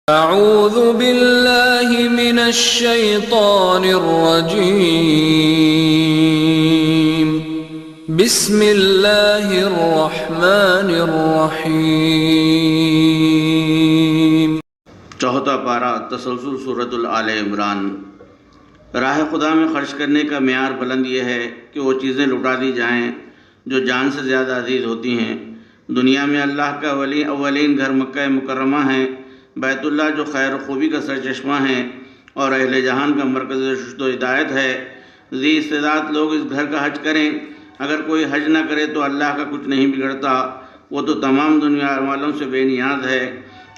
اعوذ باللہ من الشیطان الرجیم بسم اللہ الرحمن الرحیم۔ چوتھا پارہ تسلسل سورۃ آل عمران۔ راہ خدا میں خرچ کرنے کا معیار بلند یہ ہے کہ وہ چیزیں لٹا دی جائیں جو جان سے زیادہ عزیز ہوتی ہیں۔ دنیا میں اللہ کا اولین گھر مکہ مکرمہ ہے، بیت اللہ جو خیر و خوبی کا سرچشمہ ہے اور اہل جہان کا مرکز رشد و ہدایت ہے۔ ذی استعداد لوگ اس گھر کا حج کریں، اگر کوئی حج نہ کرے تو اللہ کا کچھ نہیں بگڑتا، وہ تو تمام دنیا والوں سے بے نیاز ہے۔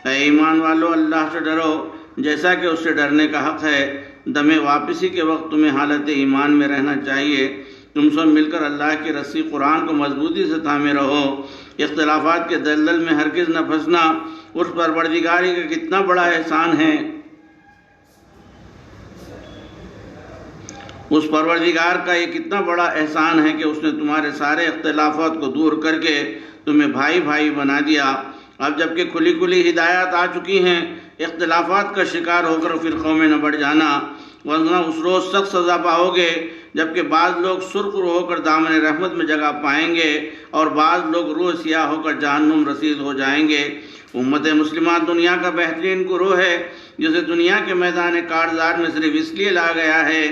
اے ایمان والو، اللہ سے ڈرو جیسا کہ اس سے ڈرنے کا حق ہے۔ دم واپسی کے وقت تمہیں حالت ایمان میں رہنا چاہیے۔ تم سب مل کر اللہ کی رسی قرآن کو مضبوطی سے تھامے رہو، اختلافات کے دلدل میں ہرگز نہ پھنسنا۔ اس پروردگاری کا کتنا بڑا احسان ہے، اس پروردگار کا یہ کتنا بڑا احسان ہے کہ اس نے تمہارے سارے اختلافات کو دور کر کے تمہیں بھائی بھائی بنا دیا۔ اب جبکہ کھلی کھلی ہدایات آ چکی ہیں، اختلافات کا شکار ہو کر فرقوں میں نہ بڑھ جانا، ورنہ اس روز سخت سزا پاؤ گے۔ جبکہ بعض لوگ سرخ رو ہو کر دامن رحمت میں جگہ پائیں گے اور بعض لوگ روح سیاہ ہو کر جہنم رسید ہو جائیں گے۔ امت مسلمہ دنیا کا بہترین گروہ ہے جسے دنیا کے میدان کارزار میں صرف اس لیے لا گیا ہے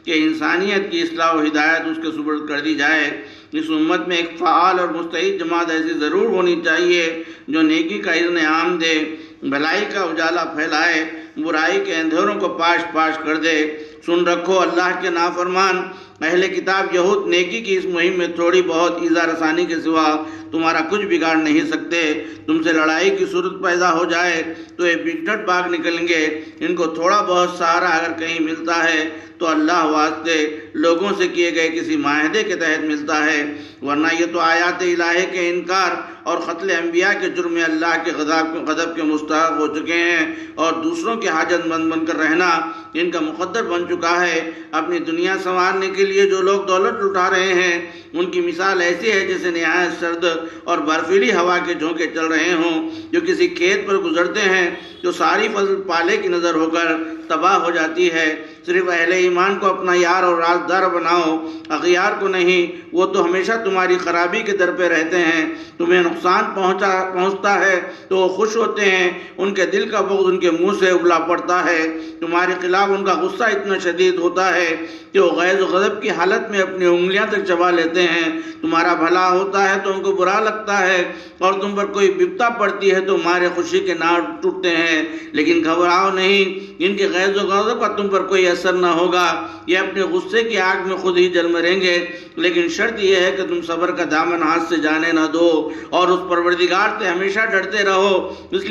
کہ انسانیت کی اصلاح و ہدایت اس کے سپرد کر دی جائے۔ اس امت میں ایک فعال اور مستعد جماعت ایسی ضرور ہونی چاہیے جو نیکی کا اذن عام دے، بھلائی کا اجالا پھیلائے، برائی کے اندھیروں کو پاش پاش کر دے۔ سن رکھو، اللہ کے نافرمان اہل کتاب یہود نیکی کی اس مہم میں تھوڑی بہت ایذا رسانی کے سوا تمہارا کچھ بگاڑ نہیں سکتے۔ تم سے لڑائی کی صورت پیدا ہو جائے تو یہ بگڑٹ بھاگ نکلیں گے۔ ان کو تھوڑا بہت سہارا اگر کہیں ملتا ہے تو اللہ واسطے لوگوں سے کیے گئے کسی معاہدے کے تحت ملتا ہے، ورنہ یہ تو آیات الہی کے انکار اور قتل انبیاء کے جرم اللہ کے غضب کے مستحق ہو چکے ہیں، اور دوسروں کے حاجت مند بن کر رہنا ان کا مقدر بن چکا ہے۔ اپنی دنیا سنوارنے کے لیے جو لوگ دولت لٹا رہے ہیں، ان کی مثال ایسی ہے جیسے نہایت سرد اور برفیلی ہوا کے جھونکے چل رہے ہوں، جو کسی کھیت پر گزرتے ہیں جو ساری فصل پالے کی نظر ہو کر تباہ ہو جاتی ہے۔ صرف اہل ایمان کو اپنا یار اور رازدار بناؤ، اغیار کو نہیں، وہ تو ہمیشہ تمہاری خرابی کے در پہ رہتے ہیں۔ تمہیں نقصان پہنچتا ہے تو وہ خوش ہوتے ہیں، ان کے دل کا بغض ان کے منہ سے ابلا پڑتا ہے۔ تمہارے خلاف ان کا غصہ اتنا شدید ہوتا ہے کہ وہ غیظ و غضب کی حالت میں اپنی انگلیاں تک چبا لیتے ہیں۔ تمہارا بھلا ہوتا ہے تو ان کو برا لگتا ہے، اور تم پر کوئی بپتا پڑتی ہے تو ہمارے خوشی کے ناڑ ٹوٹتے ہیں۔ لیکن گھبراؤ نہیں، ان کے غیظ و غضب کا تم پر کوئی اثر نہ ہوگا، یہ اپنے غصے کی آگ میں خود ہی جل مریں گے۔ لیکن شرط یہ ہے کہ تم صبر کا دامن ہاتھ سے جانے نہ دو اور اس پروردگار سے ہمیشہ ڈرتے رہو۔ اس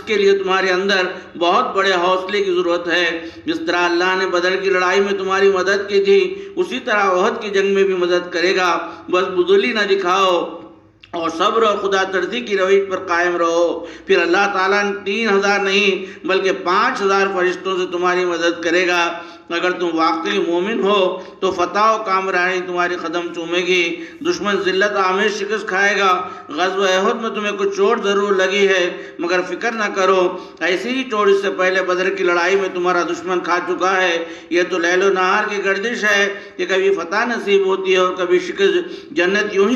کے لیے تمہارے اندر بہت بڑے حوصلے کی ضرورت ہے۔ جس طرح اللہ نے بدر کی لڑائی میں تمہاری مدد کی تھی، اسی طرح احد کی جنگ میں بھی مدد کرے گا۔ بس بزدلی نہ دکھاؤ اور صبر اور خدا ترسی کی روش پر قائم رہو، پھر اللہ تعالیٰ 3000 نہیں بلکہ 5000 فرشتوں سے تمہاری مدد کرے گا۔ اگر تم واقعی مومن ہو تو فتح و کامرانی تمہاری قدم چومے گی، دشمن ذلت آمیز شکست کھائے گا۔ غزوہ احد میں تمہیں کچھ چوٹ ضرور لگی ہے، مگر فکر نہ کرو، ایسی ہی چوٹ اس سے پہلے بدر کی لڑائی میں تمہارا دشمن کھا چکا ہے۔ یہ تو لیل و نہار کی گردش ہے کہ کبھی فتح نصیب ہوتی ہے اور کبھی شکست۔ جنت یوں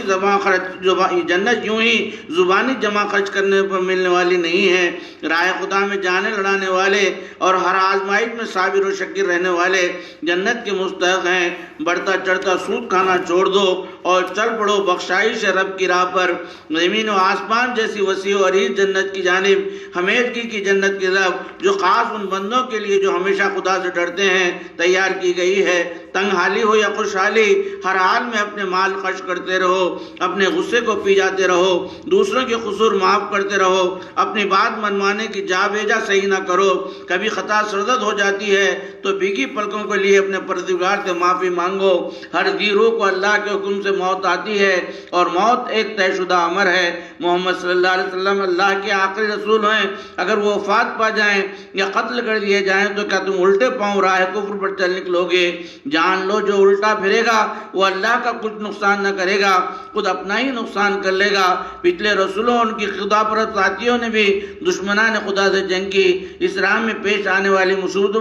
ہی زبانی جمع خرچ کرنے پر ملنے والی نہیں ہے۔ راہ خدا میں جانے لڑانے والے اور ہر آزمائش میں صابر و شکر رہنے والے جنت کے مستحق ہیں۔ بڑھتا چڑھتا سود کھانا چھوڑ دو اور چل پڑو بخشائش رب کی راہ پر۔ زمین و آسمان جیسی وسیع و عریض جنت کی جانب، ہمیشگی کی جنت کی طرف، جو خاص ان بندوں کے لیے جو ہمیشہ خدا سے ڈرتے ہیں تیار کی گئی ہے۔ تنگ حالی ہو یا خوشحالی، ہر حال میں اپنے مال خرچ کرتے رہو، اپنے غصے کو پی جاتے رہو، دوسروں کے قصور معاف کرتے رہو، اپنی بات منوانے کی جا بیجا صحیح نہ کرو۔ کبھی خطا سرزد ہو جاتی ہے تو بھیگی پلکوں کے لیے اپنے پروردگار سے معافی مانگو۔ ہر ذی روح کو اللہ کے حکم سے موت آتی ہے اور موت ایک طے شدہ امر ہے۔ محمد صلی اللہ علیہ وسلم اللہ کے آخری رسول ہیں، اگر وہ وفات پا جائیں یا قتل کر دیے جائیں تو کیا تم الٹے پاؤں راہ کفر پر چل نکلو گے؟ جان لو جو الٹا پھرے گا وہ اللہ کا کچھ نقصان نہ کرے گا، خود اپنا ہی نقصان کر لے گا۔ پچھلے رسولوں ان کی خدا پرست ساتھیوں نے بھی دشمنان خدا سے جنگ کی، اس راہ میں پیش آنے والی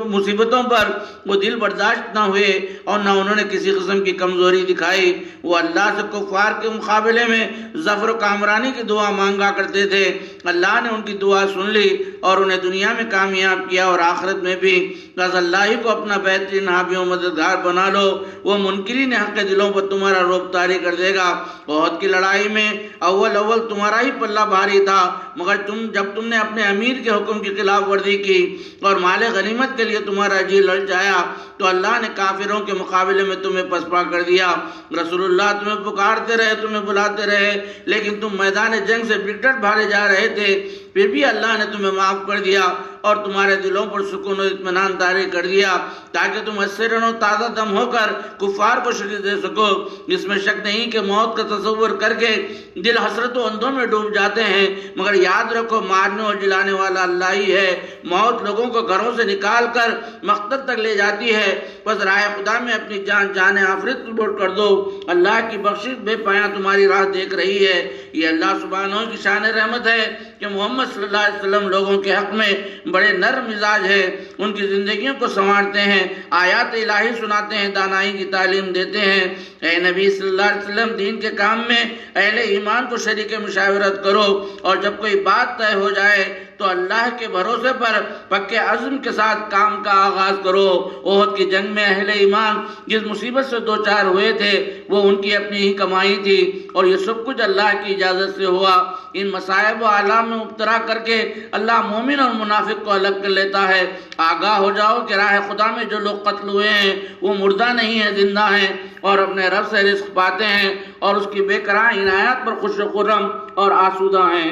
مصیبتوں پر وہ دل برداشت نہ ہوئے اور نہ انہوں نے کسی قسم کی کمزوری دکھائی۔ وہ اللہ سے کفار کے مقابلے میں ظفر و کامرانی کی دعا مانگا کرتے تھے، اللہ نے ان کی دعا سن لی اور انہیں دنیا میں کامیاب کیا اور آخرت میں بھی۔ بس اللہ ہی کو اپنا بہترین حامی و مددگار بنا لو، وہ منکرین حق کے دلوں پر تمہارا رعب طاری کر دے گا۔ احد کی لڑائی میں اول تمہارا ہی پلہ بھاری تھا، مگر جب تم نے اپنے امیر کے حکم کی خلاف ورزی کی اور مال غنیمت کے لیے تمہارا جی للچایا تو اللہ نے کافروں کے مقابلے میں تمہیں پسپا کر دیا۔ رسول اللہ تمہیں پکارتے رہے، تمہیں بلاتے رہے، لیکن تم میدان جنگ سے بگڑ بھاگے جا رہے تھے، پھر بھی اللہ نے تمہیں معاف کر دیا اور تمہارے دلوں پر سکون و اطمینان طاری کر دیا تاکہ تم اچھے رنو تازہ دم ہو کر کفار کو شکست دے سکو۔ اس میں شک نہیں کہ موت کا تصور کر کے دل حسرت و اندھوں میں ڈوب جاتے ہیں، مگر یاد رکھو مارنے اور جلانے والا اللہ ہی ہے۔ موت لوگوں کو گھروں سے نکال کر مقتل تک لے جاتی ہے، بس راہ خدا میں اپنی جان آفرید سپرد کر دو، اللہ کی بخشش بے پایاں تمہاری راہ دیکھ رہی ہے۔ یہ اللہ سبحانہ کی شان رحمت ہے کہ محمد صلی اللہ علیہ وسلم لوگوں کے حق میں بڑے نرم مزاج ہے، ان کی زندگیوں کو سنوارتے ہیں، آیات الہی سناتے ہیں، دانائی کی تعلیم دیتے ہیں۔ اے نبی صلی اللہ علیہ وسلم، دین کے کام میں اہل ایمان کو شریک مشاورت کرو، اور جب کوئی بات طے ہو جائے تو اللہ کے بھروسے پر پکے عزم کے ساتھ کام کا آغاز کرو۔ احد کی جنگ میں اہل ایمان جس مصیبت سے دوچار ہوئے تھے وہ ان کی اپنی ہی کمائی تھی، اور یہ سب کچھ اللہ کی اجازت سے ہوا۔ ان مصائب و آلام میں مبتلا کر کے اللہ مومن اور منافق کو الگ کر لیتا ہے۔ آگاہ ہو جاؤ کہ راہ خدا میں جو لوگ قتل ہوئے ہیں وہ مردہ نہیں ہیں، زندہ ہیں، اور اپنے رب سے رزق پاتے ہیں اور اس کی بے کران عنایات پر خوش و خرم اور آسودہ ہیں۔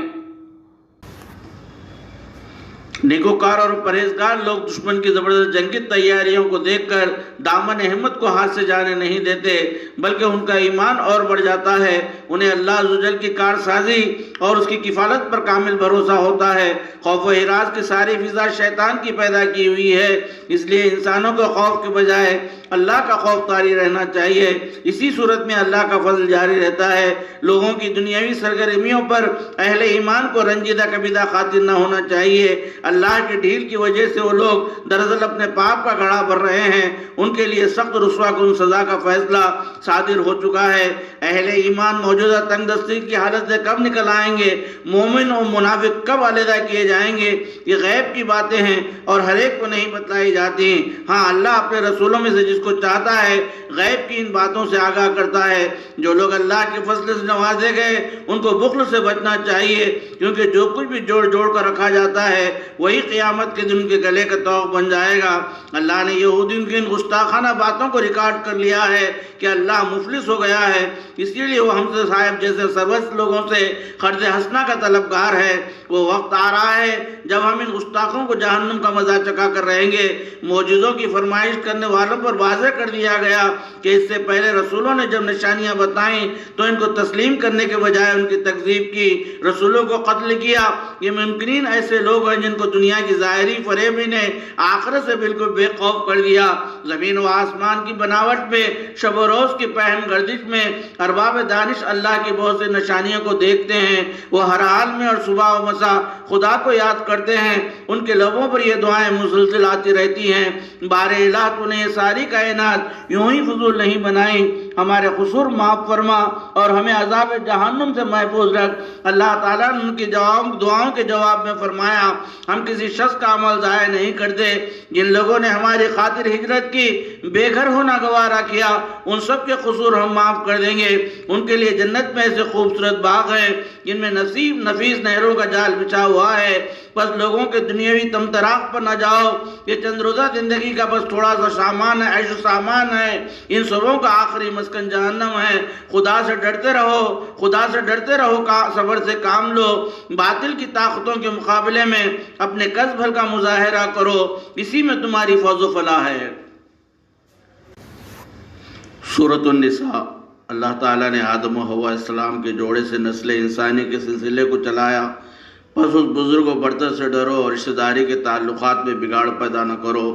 نیکوکار اور پرہیزگار لوگ دشمن کی زبردست جنگی تیاریوں کو دیکھ کر دامن ہمت کو ہاتھ سے جانے نہیں دیتے، بلکہ ان کا ایمان اور بڑھ جاتا ہے۔ انہیں اللہ عزوجل کی کارسازی اور اس کی کفالت پر کامل بھروسہ ہوتا ہے۔ خوف و ہراس کی ساری فضا شیطان کی پیدا کی ہوئی ہے، اس لیے انسانوں کو خوف کے بجائے اللہ کا خوف طاری رہنا چاہیے۔ اسی صورت میں اللہ کا فضل جاری رہتا ہے۔ لوگوں کی دنیاوی سرگرمیوں پر اہل ایمان کو رنجیدہ کبیدہ خاطر نہ ہونا چاہیے۔ اللہ کی ڈھیل کی وجہ سے وہ لوگ دراصل اپنے پاپ کا گھڑا بھر رہے ہیں، ان کے لیے سخت رسوا کن سزا کا فیصلہ صادر ہو چکا ہے۔ اہل ایمان موجودہ تنگ دستی کی حالت سے کب نکل آئیں گے، مومن اور منافق کب علیحدہ کیے جائیں گے، یہ غیب کی باتیں ہیں اور ہر ایک کو نہیں بتلائی جاتی۔ ہاں، اللہ اپنے رسولوں میں سے جس کو چاہتا ہے غیب کی ان باتوں سے آگاہ کرتا ہے۔ جو لوگ اللہ کے فضل سے نوازے گئے ان کو بخل سے بچنا چاہیے، کیونکہ جو کچھ بھی جوڑ جوڑ کر رکھا جاتا ہے وہی قیامت کے دن ان کے گلے کا طوق بن جائے گا۔ اللہ نے یہودیوں کی ان گستاخانہ باتوں کو ریکارڈ کر لیا ہے کہ اللہ مفلس ہو گیا ہے، اس لیے وہ ہم سے صاحب جیسے سربست لوگوں سے قرض حسنہ کا طلبگار ہے۔ وہ وقت آ رہا ہے جب ہم ان گستاخوں کو جہنم کا مزہ چکھا کر رہیں گے۔ معجزوں کی فرمائش کرنے والوں پر واضح کر دیا گیا کہ اس سے پہلے رسولوں نے جب نشانیاں بتائیں تو ان کو تسلیم کرنے کے بجائے ان کی تکذیب کی، رسولوں کو قتل کیا۔ یہ ممکنین ایسے لوگ ہیں جن کو دنیا کی ظاہری فریبی نے آخرت سے بالکل بے خوف کر دیا۔ زمین و آسمان کی بناوٹ میں، شب و روز کی پہن گردش میں ارباب دانش اللہ کی بہت سی نشانیوں کو دیکھتے ہیں۔ وہ ہر حال میں اور صبح و مساء خدا کو یاد کرتے ہیں، ان کے لبوں پر یہ دعائیں مسلسل آتی رہتی ہیں، بار الہ تو نے یہ ساری کائنات یوں ہی فضول نہیں بنائی، ہمارے قصور معاف فرما اور ہمیں عذاب جہنم سے محفوظ رکھ۔ اللہ تعالیٰ نے ان کی دعاؤں کے جواب میں فرمایا، ہم کسی شخص کا عمل ضائع نہیں کرتے۔ جن لوگوں نے ہماری خاطر ہجرت کی، بے گھر ہونا گوارا کیا، ان سب کے قصور ہم معاف کر دیں گے۔ ان کے لیے جنت میں ایسے خوبصورت باغ ہیں جن میں نفیس نہروں کا جال بچھا ہوا ہے۔ بس لوگوں کے دنیاوی تمتراق پر نہ جاؤ، یہ چند روزہ زندگی کا بس تھوڑا سا سامان ہے، عیش و سامان ہے، ان سبوں کا آخری مسکن جہنم ہے۔ خدا سے ڈرتے رہو، خدا سے ڈرتے رہو، صبر سے کام لو، باطل کی طاقتوں کے مقابلے میں اپنے کسب کا مظاہرہ کرو، اسی میں تمہاری فوز و فلاح ہے۔ سورۃ النساء۔ اللہ تعالیٰ نے آدم و حوا السلام کے جوڑے سے نسل انسانی کے سلسلے کو چلایا، پس اس بزرگ و برتر سے ڈرو اور رشتہ داری کے تعلقات میں بگاڑ پیدا نہ کرو۔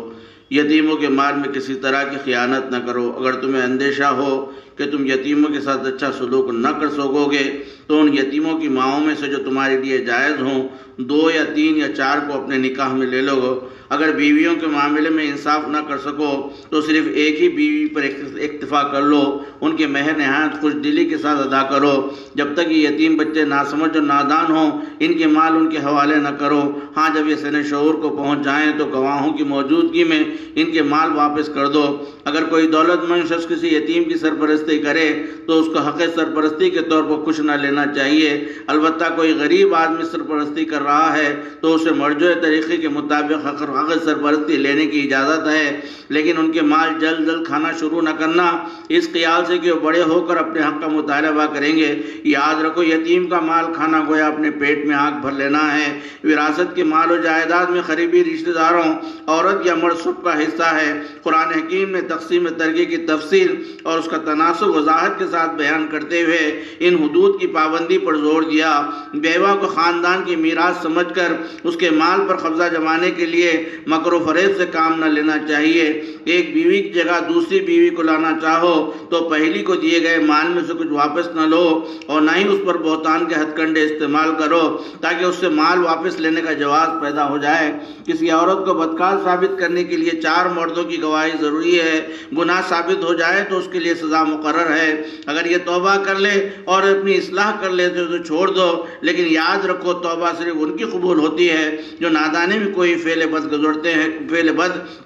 یتیموں کے مال میں کسی طرح کی خیانت نہ کرو۔ اگر تمہیں اندیشہ ہو کہ تم یتیموں کے ساتھ اچھا سلوک نہ کر سکو گے تو ان یتیموں کی ماؤں میں سے جو تمہارے لیے جائز ہوں 2 یا 3 یا 4 کو اپنے نکاح میں لے لو۔ اگر بیویوں کے معاملے میں انصاف نہ کر سکو تو صرف ایک ہی بیوی پر اکتفا کر لو، ان کے مہر نہایت خوش دلی کے ساتھ ادا کرو۔ جب تک یہ یتیم بچے ناسمجھ اور نادان ہوں ان کے مال ان کے حوالے نہ کرو۔ ہاں جب یہ سن شعور کو پہنچ جائیں تو گواہوں کی موجودگی میں ان کے مال واپس کر دو۔ اگر کوئی دولت مند شخص کسی یتیم کی سرپرستی کرے تو اس کو حق سرپرستی کے طور پر کچھ نہ لینا چاہیے۔ البتہ کوئی غریب آدمی سرپرستی کر رہا ہے تو اسے مرجوع طریقے کے مطابق حق سرپرستی لینے کی اجازت ہے، لیکن ان کے مال جلد کھانا شروع نہ کرنا اس خیال سے کہ وہ بڑے ہو کر اپنے حق کا مطالبہ کریں گے۔ یاد رکھو یتیم کا مال کھانا گویا اپنے پیٹ میں آگ بھر لینا ہے۔ وراثت کے مال و جائیداد میں قریبی رشتہ داروں، عورت یا مرد سب کا حصہ ہے۔ قرآن حکیم نے تقسیم ترکے کی تفصیل اور اس کا تناسب وضاحت کے ساتھ بیان کرتے ہوئے ان حدود کی پابندی پر زور دیا۔ بیوہ کو خاندان کی میراث سمجھ کر اس کے مال پر قبضہ جمانے کے لیے مکر و فریب سے کام نہ لینا چاہیے۔ ایک بیوی کی جگہ دوسری بیوی کو لانا چاہو تو پہلی کو دیے گئے مال میں سے کچھ واپس نہ لو اور نہ ہی اس پر بہتان کے ہتھ کنڈے استعمال کرو تاکہ اس سے مال واپس لینے کا جواز پیدا ہو جائے۔ کسی عورت کو بدکار ثابت کرنے کے لیے 4 مردوں کی گواہی ضروری ہے۔ گناہ ثابت ہو جائے تو اس کے لیے سزا مقرر ہے۔ اگر یہ توبہ کر لے اور اپنی اصلاح کر لے تو چھوڑ دو، لیکن یاد رکھو توبہ صرف ان کی قبول ہوتی ہے جو نادانی میں کوئی فعل بد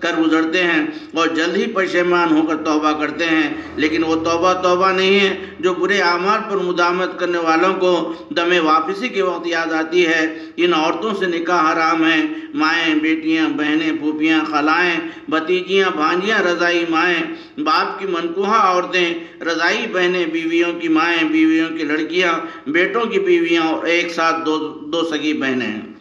کر گزرتے ہیں اور جلد ہی پشیمان ہو کر توبہ کرتے ہیں، لیکن وہ توبہ نہیں ہے جو برے اعمال پر مداومت کرنے والوں کو دم واپسی کے وقت یاد آتی ہے۔ ان عورتوں سے نکاح حرام ہے: مائیں، بیٹیاں، بہنیں، پھوپھیاں، خالائیں، بھتیجیاں، بھانجیاں، رضائی مائیں، باپ کی منکوحہ عورتیں، رضائی بہنیں، بیویوں کی مائیں، بیویوں کی لڑکیاں، بیٹوں کی بیویاں اور ایک ساتھ دو سگی بہنیں۔